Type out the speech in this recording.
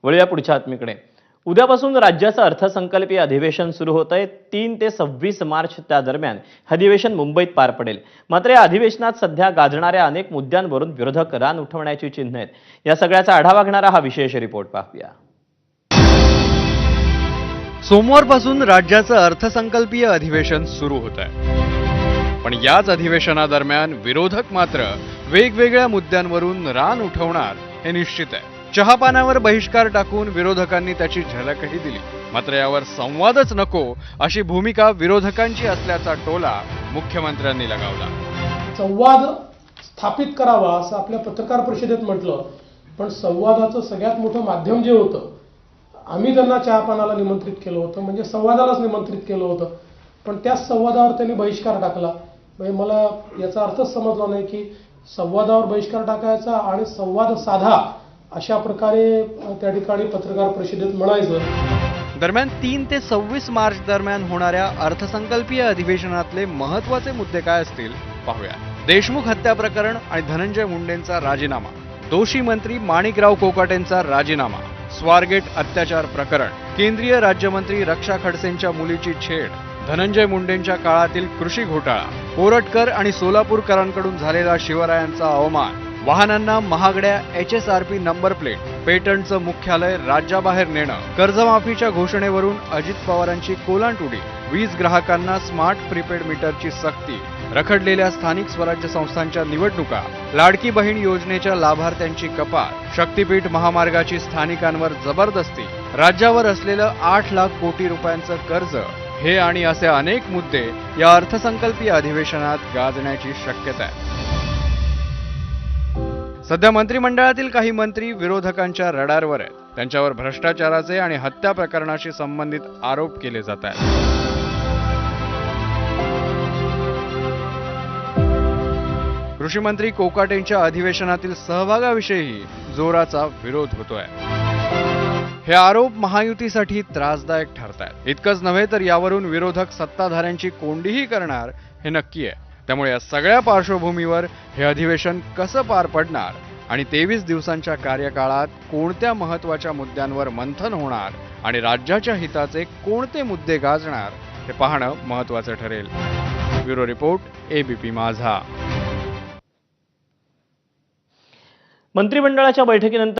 वळूया पुढच्या बातमीकडे। उद्यापासून राज्याचं अर्थसंकल्पीय अधिवेशन सुरू होत आहे। 3 ते 26 मार्च त्या दरम्यान अधिवेशन मुंबईत पार पडेल। मात्र या अधिवेशनात सध्या गाजणाऱ्या अनेक मुद्द्यांवरून विरोधक रान उठवण्याची चिन्ह आहेत। या सगळ्याचा आढावा घेणारा हा विशेष रिपोर्ट पाहूया। सोमवारपासून राज्याचं अर्थसंकल्पीय अधिवेशन सुरू होत आहे। पण याच अधिवेशनादरम्यान विरोधक मात्र वेगवेगळ्या मुद्द्यांवरून रान उठवणार हे निश्चित आहे। चहापानावर बहिष्कार टाकून विरोधकांनी त्याची झलकही दिली। मात्र यावर संवादच नको अशी भूमिका विरोधकांची असल्याचा टोला मुख्यमंत्र्यांनी लगावला। संवाद स्थापित करावा असं आपल्या पत्रकार परिषदेत म्हटलं, पण संवादाचं सगळ्यात मोठं माध्यम जे होतं, आम्ही त्यांना चहापानाला निमंत्रित केलं होतं, म्हणजे संवादालाच निमंत्रित केलं होतं, पण त्याच संवादावर त्यांनी बहिष्कार टाकला। म्हणजे मला याचा अर्थच समजला नाही की संवादावर बहिष्कार टाकायचा आणि संवाद साधा अशा प्रकारे त्या ठिकाणी पत्रकार परिषदेत म्हणायचं। दरम्यान 3 ते 26 मार्च दरम्यान होणाऱ्या अर्थसंकल्पीय अधिवेशनातले महत्त्वाचे मुद्दे काय असतील पाहूया। देशमुख हत्या प्रकरण आणि धनंजय मुंडेंचा राजीनामा, दोषी मंत्री माणिकराव कोकाटेंचा राजीनामा, स्वारगेट अत्याचार प्रकरण, केंद्रीय राज्यमंत्री रक्षा खडसेंच्या मुलीची छेड, धनंजय मुंडेंच्या काळातील कृषी घोटाळा, कोरटकर आणि सोलापूरकरांकडून झालेला शिवरायांचा अवमान, वाहनांना महागड्या HSRP नंबर प्लेट, पेटंटचं मुख्यालय राज्याबाहेर नेणं, कर्जमाफीच्या घोषणेवरून अजित पवारांची कोलांटुडी, वीज ग्राहकांना स्मार्ट प्रीपेड मीटरची सक्ती, रखडलेल्या स्थानिक स्वराज्य संस्थांच्या निवडणुका, लाडकी बहीण योजनेच्या लाभार्थ्यांची कपात, शक्तीपीठ महामार्गाची स्थानिकांवर जबरदस्ती, राज्यावर असलेलं 8 लाख कोटी रुपयांचं कर्ज, हे आणि असे अनेक मुद्दे या अर्थसंकल्पीय अधिवेशनात गाजण्याची शक्यता आहे। सध्या मंत्रिमंडळातील काही मंत्री विरोधकांच्या रडारवर आहेत। त्यांच्यावर भ्रष्टाचाराचे आणि हत्या प्रकरणाशी संबंधित आरोप केले जात आहेत। कृषी मंत्री कोकाटेंच्या अधिवेशनातील सहभागाविषयी जोराचा विरोध होतोय। हे आरोप महायुतीसाठी त्रासदायक ठरतायत। इतकंच नव्हे तर यावरून विरोधक सत्ताधाऱ्यांची कोंडीही करणार हे नक्की आहे। त्यामुळे या सगळ्या पार्श्वभूमीवर हे अधिवेशन कसं पार पडणार आणि 23 दिवसांच्या कार्यकाळात कोणत्या महत्त्वाच्या मुद्द्यांवर मंथन होणार आणि राज्याच्या हिताचे कोणते मुद्दे गाजणार हे पाहणं महत्त्वाचं ठरेल। ब्युरो रिपोर्ट, ABP माझा। मंत्रिमंडळाच्या बैठकीनंतर